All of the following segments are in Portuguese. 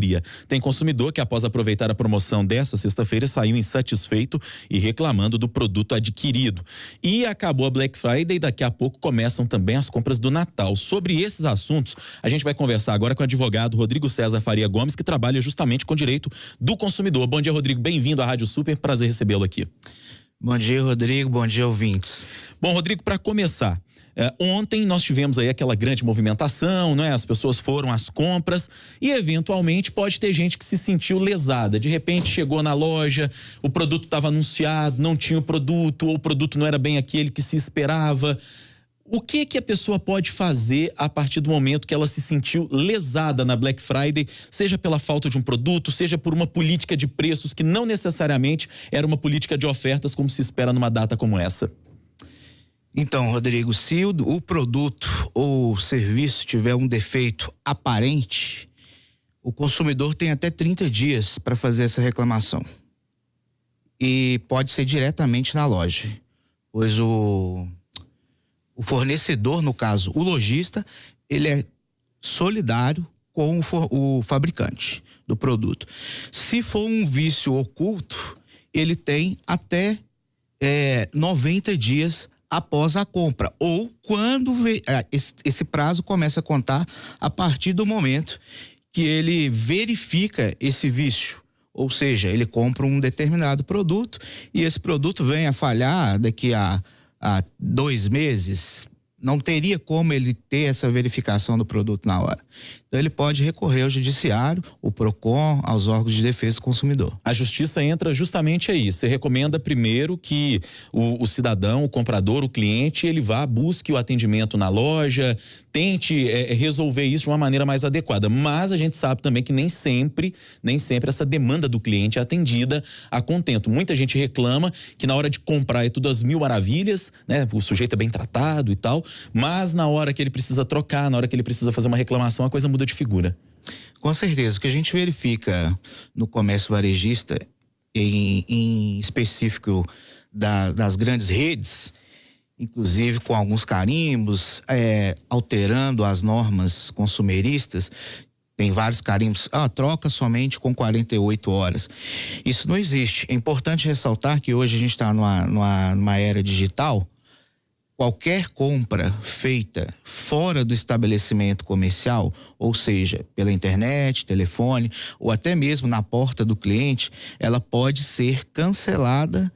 fria. Tem consumidor que, após aproveitar a promoção dessa sexta-feira, saiu insatisfeito e reclamando do produto adquirido. E acabou a Black Friday e daqui a pouco começam também as compras do Natal. Sobre esses assuntos, a gente vai conversar agora com o advogado Rodrigo César Faria Gomes, que trabalha justamente com o direito do consumidor. Bom dia, Rodrigo. Bem-vindo à Rádio Super. Prazer recebê-lo aqui. Bom dia, Rodrigo. Bom dia, ouvintes. Bom, Rodrigo, para começar, ontem nós tivemos aí aquela grande movimentação, né? As pessoas foram às compras e eventualmente pode ter gente que se sentiu lesada. De repente chegou na loja, o produto estava anunciado, não tinha o produto, ou o produto não era bem aquele que se esperava. O que a pessoa pode fazer a partir do momento que ela se sentiu lesada na Black Friday, seja pela falta de um produto, seja por uma política de preços que não necessariamente era uma política de ofertas como se espera numa data como essa? Então, Rodrigo, se o produto ou o serviço tiver um defeito aparente, o consumidor tem até 30 dias para fazer essa reclamação. E pode ser diretamente na loja, pois o fornecedor, no caso, o lojista, ele é solidário com o fabricante do produto. Se for um vício oculto, ele tem até 90 dias após a compra, ou quando esse prazo começa a contar a partir do momento que ele verifica esse vício. Ou seja, ele compra um determinado produto e esse produto vem a falhar daqui a 2 meses, não teria como ele ter essa verificação do produto na hora. Então ele pode recorrer ao judiciário, o PROCON, aos órgãos de defesa do consumidor. A justiça entra justamente aí. Você recomenda primeiro que o cidadão, o comprador, o cliente, ele vá, busque o atendimento na loja, tente resolver isso de uma maneira mais adequada. Mas a gente sabe também que nem sempre essa demanda do cliente é atendida a contento. Muita gente reclama que na hora de comprar é tudo às mil maravilhas, né? O sujeito é bem tratado e tal, mas na hora que ele precisa trocar, na hora que ele precisa fazer uma reclamação, a coisa muda de figura. Com certeza. O que a gente verifica no comércio varejista, em específico das grandes redes, inclusive com alguns carimbos, alterando as normas consumeristas, tem vários carimbos, troca somente com 48 horas. Isso não existe. É importante ressaltar que hoje a gente está numa era digital. Qualquer compra feita fora do estabelecimento comercial, ou seja, pela internet, telefone, ou até mesmo na porta do cliente, ela pode ser cancelada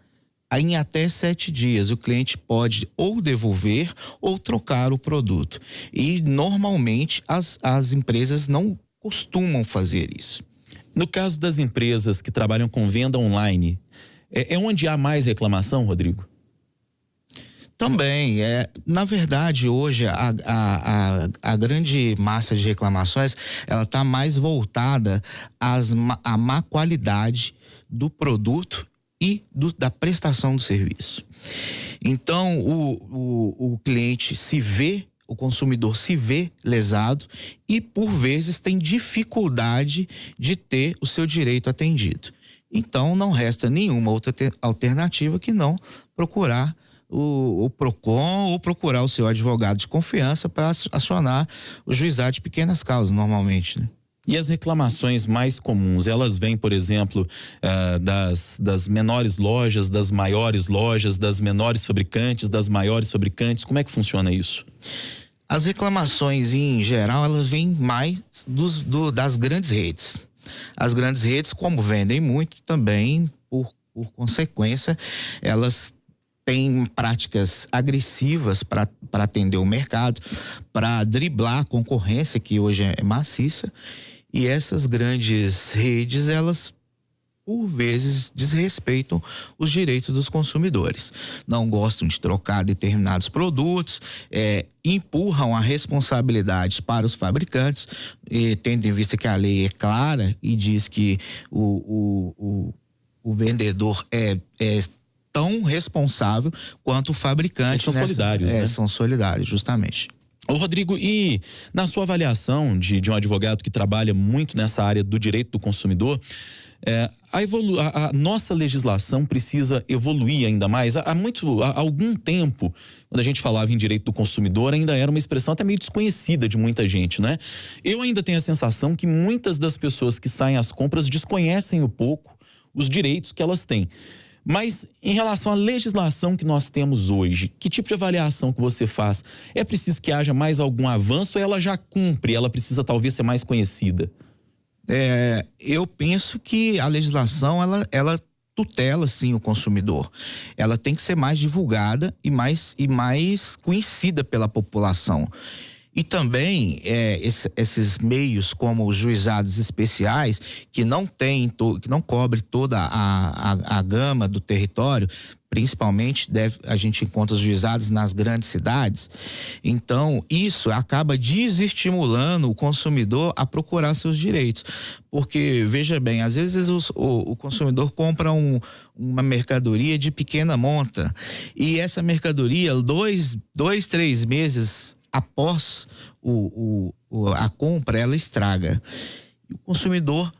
em até 7 dias. O cliente pode ou devolver ou trocar o produto. E normalmente as empresas não costumam fazer isso. No caso das empresas que trabalham com venda online, é onde há mais reclamação, Rodrigo? Também, na verdade, hoje a grande massa de reclamações, ela está mais voltada à má qualidade do produto e da prestação do serviço. Então, o cliente o consumidor se vê lesado e, por vezes, tem dificuldade de ter o seu direito atendido. Então, não resta nenhuma outra alternativa que não procurar o PROCON ou procurar o seu advogado de confiança para acionar o juizado de pequenas causas, normalmente, né? E as reclamações mais comuns, elas vêm, por exemplo, das menores lojas, das maiores lojas, das menores fabricantes, das maiores fabricantes? Como é que funciona isso? As reclamações, em geral, elas vêm mais das grandes redes. As grandes redes, como vendem muito, também, por consequência, elas têm práticas agressivas para atender o mercado, para driblar a concorrência, que hoje é maciça. E essas grandes redes, elas, por vezes, desrespeitam os direitos dos consumidores. Não gostam de trocar determinados produtos, empurram a responsabilidade para os fabricantes, tendo em vista que a lei é clara e diz que o vendedor é tão responsável quanto o fabricante. Eles são solidários, né? São solidários, justamente. Ô Rodrigo, e na sua avaliação de um advogado que trabalha muito nessa área do direito do consumidor, A nossa legislação precisa evoluir ainda mais. Há algum tempo, quando a gente falava em direito do consumidor, ainda era uma expressão até meio desconhecida de muita gente, né? Eu ainda tenho a sensação que muitas das pessoas que saem às compras desconhecem um pouco os direitos que elas têm. Mas em relação à legislação que nós temos hoje, que tipo de avaliação que você faz? É preciso que haja mais algum avanço ou ela já cumpre, ela precisa talvez ser mais conhecida? Eu penso que a legislação, ela tutela, sim, o consumidor. Ela tem que ser mais divulgada e mais conhecida pela população. E também esses meios como os juizados especiais, que não cobre toda a gama do território, principalmente a gente encontra os juizados nas grandes cidades. Então, isso acaba desestimulando o consumidor a procurar seus direitos. Porque, veja bem, às vezes o consumidor compra uma mercadoria de pequena monta e essa mercadoria, 3 meses após a compra, ela estraga. E o consumidor,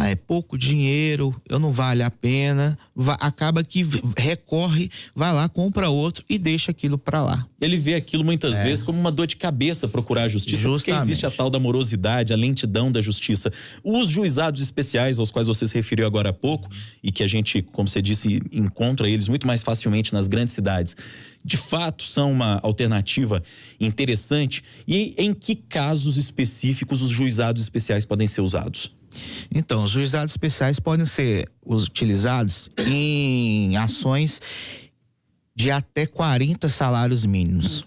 é pouco dinheiro, eu não vale a pena, acaba que recorre, vai lá, compra outro e deixa aquilo para lá. Ele vê aquilo muitas vezes como uma dor de cabeça procurar a justiça, Justamente. Porque existe a tal da morosidade, a lentidão da justiça. Os juizados especiais aos quais você se referiu agora há pouco e que a gente, como você disse, encontra eles muito mais facilmente nas grandes cidades, de fato são uma alternativa interessante. E em que casos específicos os juizados especiais podem ser usados? Então, os juizados especiais podem ser utilizados em ações de até 40 salários mínimos.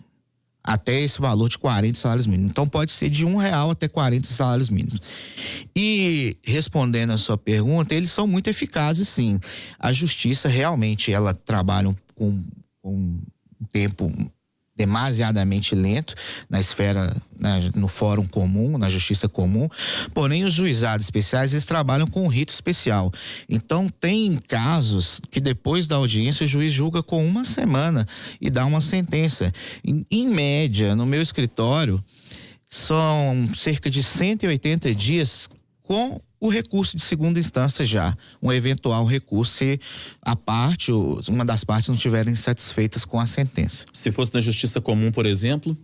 Até esse valor de 40 salários mínimos. Então, pode ser de R$1 até 40 salários mínimos. E, respondendo a sua pergunta, eles são muito eficazes, sim. A justiça, realmente, ela trabalha com um tempo demasiadamente lento na esfera, no fórum comum, na justiça comum, porém os juizados especiais, eles trabalham com um rito especial. Então tem casos que depois da audiência o juiz julga com 1 semana e dá uma sentença. Em média, no meu escritório, são cerca de 180 dias com o recurso de segunda instância já, um eventual recurso se uma das partes não estiverem satisfeitas com a sentença. Se fosse na justiça comum, por exemplo?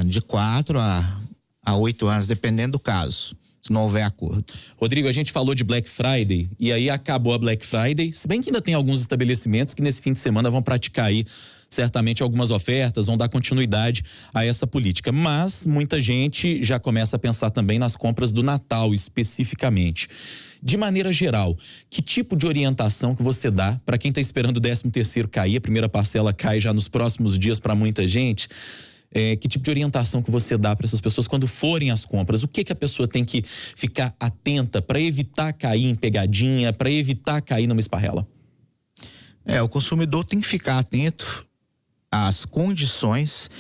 De 4 a 8 anos, dependendo do caso, se não houver acordo. Rodrigo, a gente falou de Black Friday e aí acabou a Black Friday, se bem que ainda tem alguns estabelecimentos que nesse fim de semana vão praticar aí certamente algumas ofertas, vão dar continuidade a essa política. Mas muita gente já começa a pensar também nas compras do Natal especificamente. De maneira geral, que tipo de orientação que você dá para quem está esperando o 13º cair, a primeira parcela cai já nos próximos dias para muita gente? Que tipo de orientação que você dá para essas pessoas quando forem às compras? O que a pessoa tem que ficar atenta para evitar cair em pegadinha, para evitar cair numa esparrela? O consumidor tem que ficar atento às condições,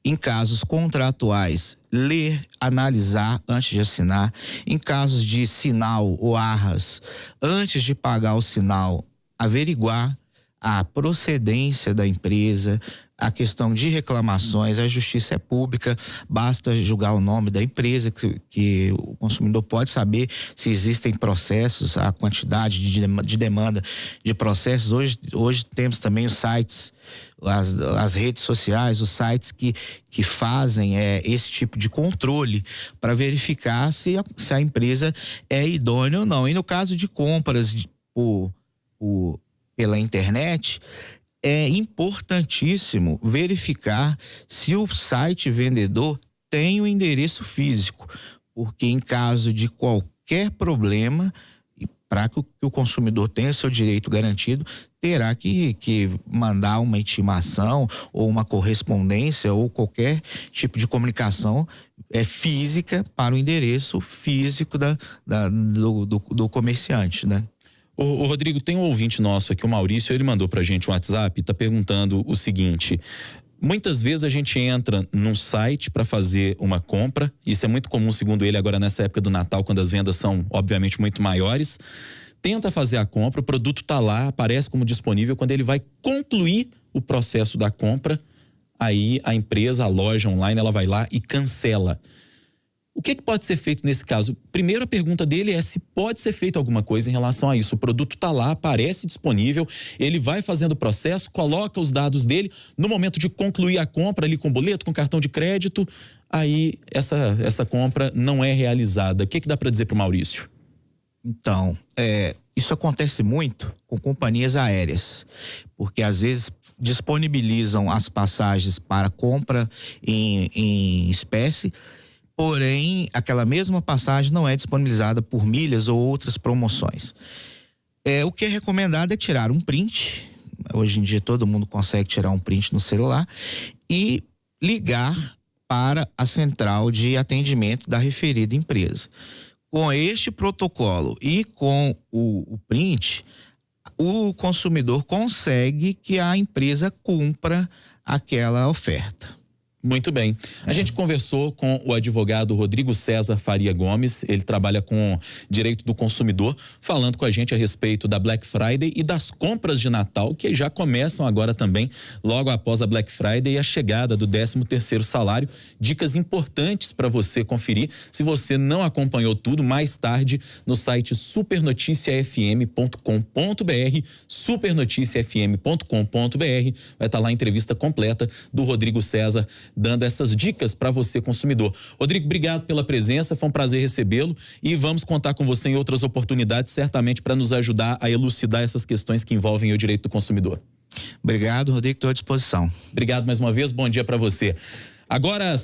em casos contratuais, ler, analisar antes de assinar, em casos de sinal ou arras, antes de pagar o sinal, averiguar a procedência da empresa, a questão de reclamações, a justiça é pública, basta julgar o nome da empresa que o consumidor pode saber se existem processos, a quantidade de demanda de processos. Hoje temos também os sites, as redes sociais, os sites que fazem esse tipo de controle para verificar se a empresa é idônea ou não. E no caso de compras pela internet, é importantíssimo verificar se o site vendedor tem o endereço físico, porque em caso de qualquer problema, para que o consumidor tenha seu direito garantido, terá que mandar uma intimação ou uma correspondência ou qualquer tipo de comunicação física para o endereço físico do comerciante, né? O Rodrigo, tem um ouvinte nosso aqui, o Maurício, ele mandou pra gente um WhatsApp, tá perguntando o seguinte: muitas vezes a gente entra num site para fazer uma compra, isso é muito comum segundo ele agora nessa época do Natal, quando as vendas são obviamente muito maiores, tenta fazer a compra, o produto tá lá, aparece como disponível, quando ele vai concluir o processo da compra, aí a empresa, a loja online, ela vai lá e cancela. O que pode ser feito nesse caso? Primeiro, a pergunta dele é se pode ser feita alguma coisa em relação a isso. O produto está lá, aparece disponível, ele vai fazendo o processo, coloca os dados dele, no momento de concluir a compra ali com boleto, com cartão de crédito, aí essa compra não é realizada. O que dá para dizer para o Maurício? Então, isso acontece muito com companhias aéreas, porque às vezes disponibilizam as passagens para compra em espécie, porém aquela mesma passagem não é disponibilizada por milhas ou outras promoções. O que é recomendado é tirar um print, hoje em dia todo mundo consegue tirar um print no celular, e ligar para a central de atendimento da referida empresa. Com este protocolo e com o print, o consumidor consegue que a empresa cumpra aquela oferta. Muito bem. A gente conversou com o advogado Rodrigo César Faria Gomes, ele trabalha com direito do consumidor, falando com a gente a respeito da Black Friday e das compras de Natal, que já começam agora também, logo após a Black Friday e a chegada do 13º salário. Dicas importantes para você conferir. Se você não acompanhou tudo, mais tarde no site supernoticiafm.com.br, supernoticiafm.com.br, vai estar lá a entrevista completa do Rodrigo César, dando essas dicas para você, consumidor. Rodrigo, obrigado pela presença, foi um prazer recebê-lo e vamos contar com você em outras oportunidades, certamente para nos ajudar a elucidar essas questões que envolvem o direito do consumidor. Obrigado, Rodrigo, estou à disposição. Obrigado mais uma vez, bom dia para você. Agora